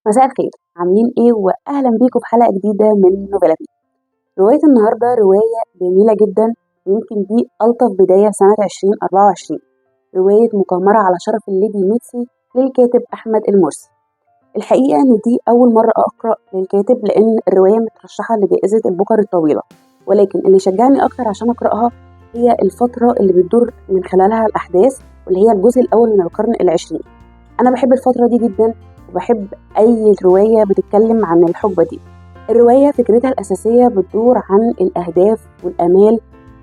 مساء الخير، عاملين ايه؟ واهلا بيكم في حلقه جديده من نوفيلاتي. روايه النهارده روايه جميله جدا، يمكن دي الطف بدايه سنه 2024. روايه مقامره على شرف الليدي ميتسي للكاتب احمد المرسي. الحقيقه ان دي اول مره اقرا للكاتب، لان الروايه مترشحه لجائزه البوكر الطويله، ولكن اللي شجعني اكتر عشان اقراها هي الفتره اللي بتدور من خلالها الاحداث، واللي هي الجزء الاول من القرن العشرين. انا بحب الفتره دي جدا، وبحب اي روايه بتتكلم عن الحقبه دي. الروايه فكرتها الاساسيه بتدور عن الاهداف والامال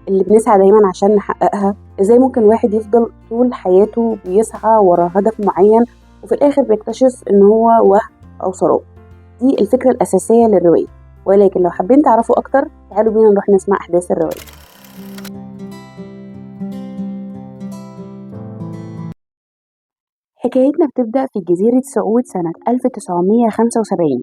اللي بنسعى دايما عشان نحققها. ازاي ممكن واحد يفضل طول حياته بيسعى ورا هدف معين، وفي الاخر بيكتشف ان هو وهم او سراب. دي الفكره الاساسيه للروايه، ولكن لو حابين تعرفوا اكتر تعالوا بينا نروح نسمع احداث الروايه. حكايتنا بتبدأ في جزيرة سعود سنة 1975،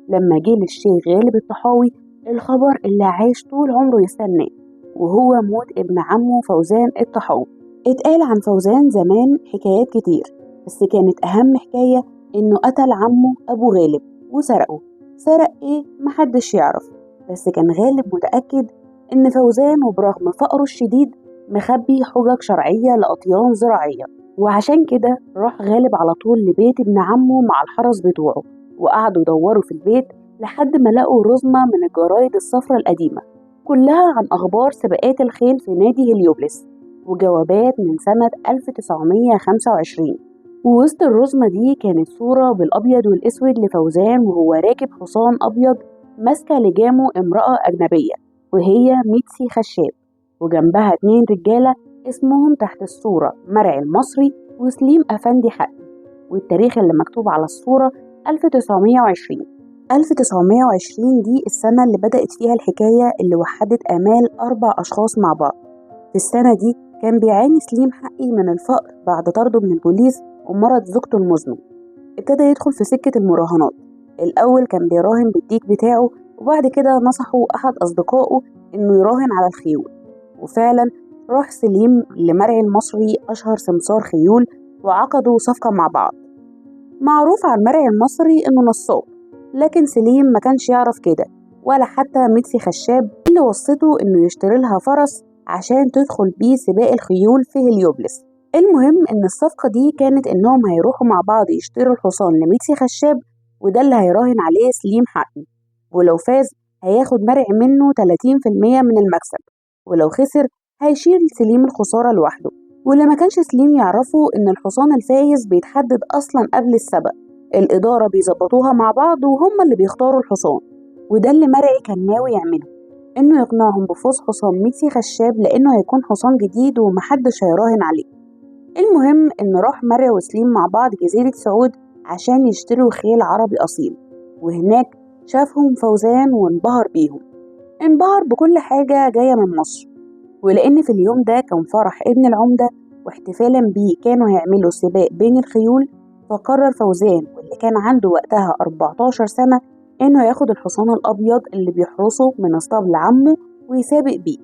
لما جه للشيخ غالب الطحاوي الخبر اللي عاش طول عمره يستناه، وهو موت ابن عمه فوزان الطحاوي. اتقال عن فوزان زمان حكايات كتير، بس كانت أهم حكاية إنه قتل عمه أبو غالب وسرقه. سرق إيه؟ محدش يعرف، بس كان غالب متأكد إن فوزان وبرغم فقره الشديد مخبي حجج شرعية لأطيان زراعية. وعشان كده راح غالب على طول لبيت ابن عمه مع الحرس بتوعه، وقعدوا يدوروا في البيت لحد ما لقوا رزمة من الجرايد الصفراء القديمة، كلها عن أخبار سباقات الخيل في نادي هليوبلس وجوابات من سنة 1925. ووسط الرزمة دي كانت صورة بالأبيض والأسود لفوزان وهو راكب حصان أبيض ماسكة لجامه امرأة أجنبية، وهي ميتسي خشاب، وجنبها 2 رجالة اسمهم تحت الصورة مرعي المصري وسليم أفندي حق. والتاريخ اللي مكتوب على الصورة 1920. 1920 دي السنة اللي بدأت فيها الحكاية اللي وحدت آمال 4 أشخاص مع بعض. في السنة دي كان بيعاني سليم حقي من الفقر بعد طرده من البوليس ومرض زوجته المزمن. ابتدى يدخل في سكة المراهنات. الأول كان بيراهن بالديك بتاعه، وبعد كده نصحه أحد أصدقائه إنه يراهن على الخيول. وفعلا راح سليم لمرعي المصري أشهر سمسار خيول، وعقدوا صفقة مع بعض. معروف عن مرعي المصري إنه نصاب، لكن سليم ما كانش يعرف كده، ولا حتى ميتسي خشاب اللي وصته إنه يشتري لها فرس عشان تدخل بيه سباق الخيول في هليوبلس. المهم إن الصفقة دي كانت إنهم هيروحوا مع بعض يشتروا الحصان لميتسي خشاب، وده اللي هيراهن عليه سليم حقي، ولو فاز هياخد مرعي منه 30% من المكسب، ولو خسر هيشيل سليم الخسارة لوحده. واللي ما كانش سليم يعرفه إن الحصان الفايز بيتحدد أصلا قبل السبق، الإدارة بيظبطوها مع بعض وهم اللي بيختاروا الحصان. وده اللي مرعي كان ناوي يعمله، إنه يقنعهم بفوز حصان ميتسي خشاب، لأنه هيكون حصان جديد ومحدش هيراهن عليه. المهم إن راح مرعي وسليم مع بعض جزيرة سعود عشان يشتروا خيل عربي أصيل، وهناك شافهم فوزان وانبهر بيهم. انبهر بكل حاجة جاية من مصر، ولأن في اليوم ده كان فرح ابن العمدة، واحتفالا بيه كانوا هيعملوا سباق بين الخيول. فقرر فوزان واللي كان عنده وقتها 14 سنة إنه ياخد الحصان الأبيض اللي بيحرسه من اسطبل عمه ويسابق بيه.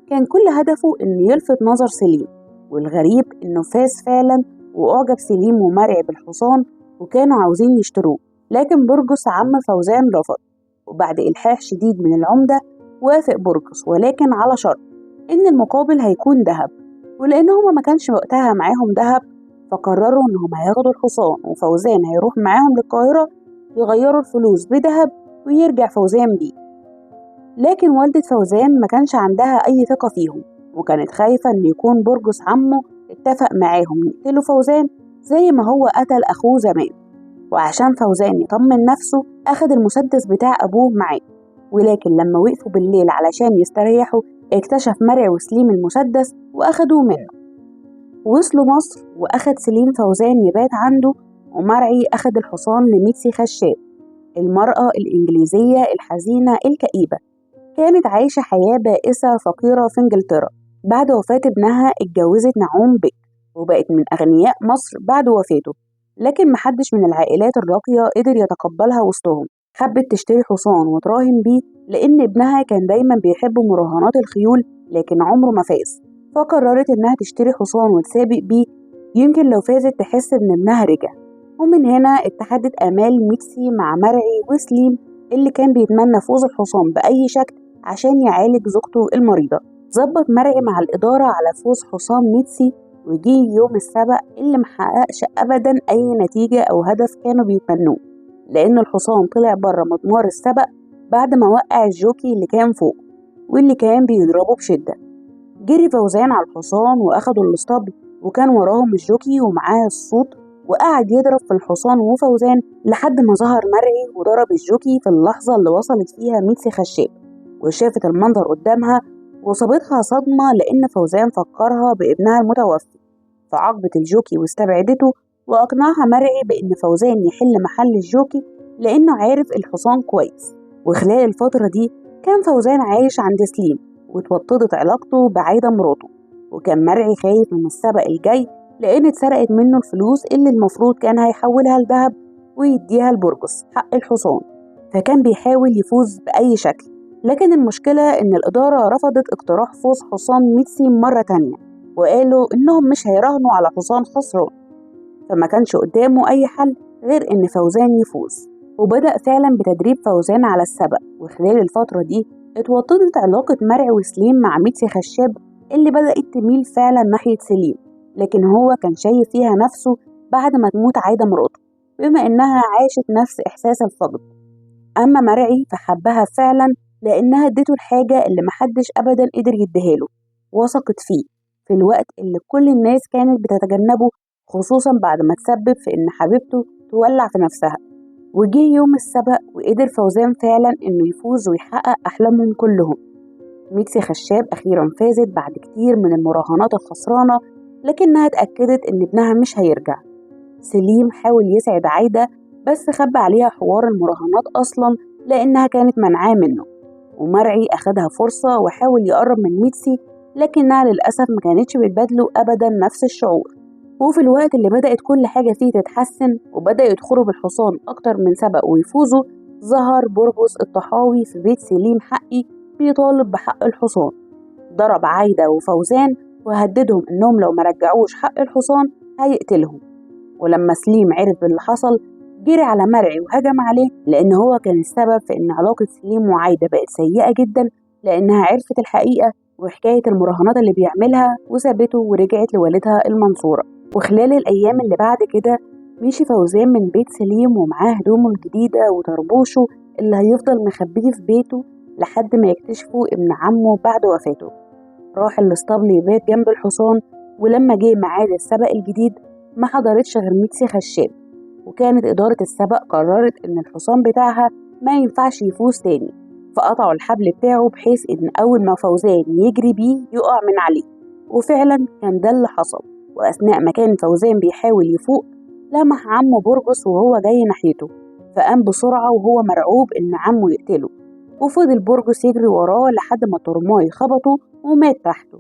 كان كل هدفه إنه يلفت نظر سليم، والغريب إنه فاز فعلا، وأعجب سليم ومرعي بالحصان وكانوا عاوزين يشتروه. لكن برجس عم فوزان رفض، وبعد إلحاح شديد من العمدة وافق برجس، ولكن على شرط إن المقابل هيكون ذهب. ولأن هما ما كانش وقتها معاهم ذهب، فقرروا إنهم هياخدوا الحصان وفوزان هيروح معاهم للقاهرة يغيروا الفلوس بذهب ويرجع فوزان بيه. لكن والدة فوزان ما كانش عندها أي ثقة فيهم، وكانت خايفة إن يكون برجس عمه اتفق معاهم يقتلوا فوزان زي ما هو قتل أخوه زمان. وعشان فوزان يطمن نفسه أخد المسدس بتاع أبوه معاه. ولكن لما وقفوا بالليل علشان يستريحوا اكتشف مرعي وسليم المسدس وأخدوه منه. وصلوا مصر وأخد سليم فوزان يبات عنده، ومرعي أخد الحصان لميتسي خشاب، المرأة الإنجليزية الحزينة الكئيبة. كانت عايشة حياة بائسة فقيرة في إنجلترا. بعد وفاة ابنها اتجوزت نعوم بك، وبقت من أغنياء مصر بعد وفاته، لكن محدش من العائلات الراقية قدر يتقبلها وسطهم. حبت تشتري حصان وتراهن بيه، لأن ابنها كان دايما بيحب مراهنات الخيول لكن عمره ما فاز. فقررت إنها تشتري حصان وتسابق بيه، يمكن لو فازت تحس إن ابنها رجع. ومن هنا اتحدت آمال ميكسي مع مرعي وسليم اللي كان بيتمنى فوز الحصان بأي شكل عشان يعالج زوجته المريضة. ظبط مرعي مع الإدارة على فوز حصان ميكسي، وجي يوم السبق اللي محققش أبدا أي نتيجة أو هدف كانوا بيتمنوه، لأن الحصان طلع بره مضمار السبق بعد ما وقع الجوكي اللي كان فوق واللي كان بيضربه بشدة. جري فوزان على الحصان وأخدوا الاسطبل، وكان وراهم الجوكي ومعاه الصوت، وقعد يضرب في الحصان وفوزان لحد ما ظهر مرعي وضرب الجوكي في اللحظة اللي وصلت فيها ميكسي خشاب وشافت المنظر قدامها، وصابتها صدمة لأن فوزان فكرها بابنها المتوفي، فعاقبت الجوكي واستبعدته، وأقنعها مرعي بأن فوزان يحل محل الجوكي لأنه عارف الحصان كويس. وخلال الفترة دي كان فوزان عايش عند سليم، واتوطدت علاقته بعايدة مراته، وكان مرعي خايف من السبق الجاي لأن اتسرقت منه الفلوس اللي المفروض كان هيحولها لذهب ويديها لبرجس حق الحصان، فكان بيحاول يفوز بأي شكل. لكن المشكلة إن الإدارة رفضت اقتراح فوز حصان ميكسي مرة تانية، وقالوا إنهم مش هيراهنوا على حصان خسران، فما كانش قدامه أي حل غير إن فوزان يفوز. وبدأ فعلا بتدريب فوزان على السبق، وخلال الفترة دي اتوطدت علاقة مرعي وسليم مع ميكسي خشاب اللي بدأت تميل فعلا ناحية سليم، لكن هو كان شايف فيها نفسه بعد ما تموت عايدة مراته بما إنها عاشت نفس إحساس الفقد. أما مرعي فحبها فعلا لأنها ادته الحاجة اللي محدش أبدا قدر يديهاله، وثقت فيه في الوقت اللي كل الناس كانت بتتجنبه، خصوصا بعد ما تسبب في إن حبيبته تولع في نفسها. وجه يوم السبق وقدر فوزان فعلا إنه يفوز ويحقق أحلامهم كلهم. ميكسي خشاب أخيرا فازت بعد كتير من المراهنات الخسرانة، لكنها اتأكدت إن ابنها مش هيرجع. سليم حاول يسعد عايدة بس خبى عليها حوار المراهنات أصلا لأنها كانت منعاه منه. ومرعي أخدها فرصة وحاول يقرب من ميكسي، لكنها للأسف ما كانتش بتبادله أبدا نفس الشعور. وفي الوقت اللي بدأت كل حاجة فيه تتحسن وبدأ يدخلوا بالحصان أكتر من سبق ويفوزوا، ظهر برجس الطحاوي في بيت سليم حقي بيطالب بحق الحصان. ضرب عايدة وفوزان وهددهم إنهم لو ما رجعوش حق الحصان هيقتلهم. ولما سليم عرف باللي حصل جري على مرعي وهجم عليه، لأن هو كان السبب في إن علاقة سليم وعايدة بقت سيئة جدا، لأنها عرفت الحقيقة وحكاية المراهنات اللي بيعملها وسابته ورجعت لوالدها المنصورة. وخلال الأيام اللي بعد كده مشي فوزان من بيت سليم ومعاه هدومه الجديدة وطربوشه اللي هيفضل مخبيه في بيته لحد ما يكتشفوا ابن عمه بعد وفاته. راح الاسطبل يبات جنب الحصان، ولما جه ميعاد السبق الجديد ما حضرتش غير ميكسي خشاب، وكانت إدارة السبق قررت إن الحصان بتاعها ما ينفعش يفوز تاني، فقطعوا الحبل بتاعه بحيث إن أول ما فوزان يجري بيه يقع من عليه. وفعلا كان ده اللي حصل، وأثناء ما كان فوزان بيحاول يفوق لمح عمه برجس وهو جاي ناحيته، فقام بسرعة وهو مرعوب إن عمه يقتله، وفضل برجس يجري وراه لحد ما ترماي خبطه ومات تحته.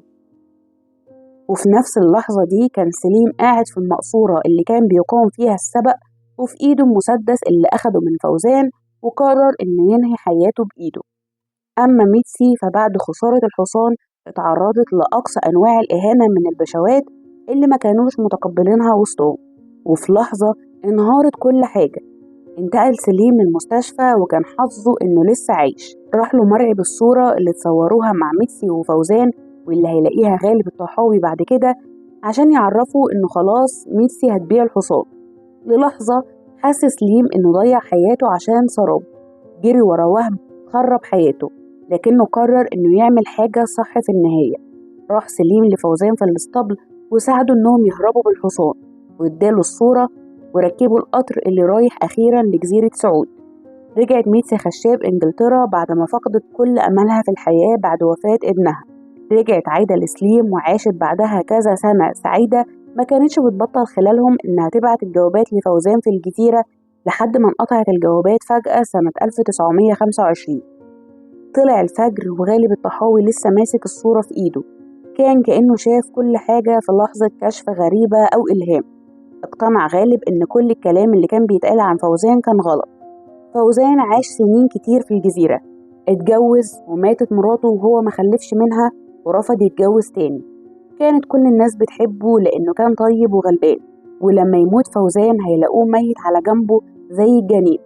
وفي نفس اللحظة دي كان سليم قاعد في المقصورة اللي كان بيقام فيها السبق، وفي إيده المسدس اللي أخده من فوزان وقرر إنه ينهي حياته بإيده. أما ميكسي فبعد خسارة الحصان اتعرضت لأقصى أنواع الإهانة من البشوات اللي ما كانوش متقبلينها وسطهم، وفي لحظة انهارت كل حاجة. انتقل سليم للمستشفى وكان حظه إنه لسه عايش. راح له مرعي بالصورة اللي تصوروها مع ميكسي وفوزان واللي هيلاقيها غالب الطحاوي بعد كده عشان يعرفوا إنه خلاص ميكسي هتبيع الحصان. للحظة حس سليم إنه ضيع حياته عشان سراب، جري ورا وهم خرب حياته، لكنه قرر إنه يعمل حاجة صح في النهاية. راح سليم لفوزان في الاسطبل وساعدوا إنهم يهربوا بالحصان، واداله الصورة وركبوا القطر اللي رايح أخيرا لجزيرة سعود. رجعت ميكسي خشاب إنجلترا بعد ما فقدت كل أملها في الحياة بعد وفاة ابنها. رجعت عايدة لسليم وعاشت بعدها كذا سنة سعيدة ما كانتش بتبطل خلالهم إنها تبعت الجوابات لفوزان في الجزيرة، لحد ما انقطعت الجوابات فجأة سنة 1925. طلع الفجر وغالب الطحاوي لسه ماسك الصورة في إيده، كان كأنه شاف كل حاجة في لحظة كشف غريبة أو إلهام. اقتنع غالب إن كل الكلام اللي كان بيتقال عن فوزان كان غلط. فوزان عاش سنين كتير في الجزيرة، اتجوز وماتت مراته وهو ما خلفش منها ورفض يتجوز تاني. كانت كل الناس بتحبه لأنه كان طيب وغلبان، ولما يموت فوزان هيلاقوه ميت على جنبه زي الجنين،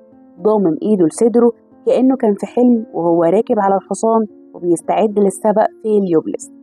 ضامم ايده لصدره كأنه كان في حلم وهو راكب على الحصان وبيستعد للسبق في هليوبلس.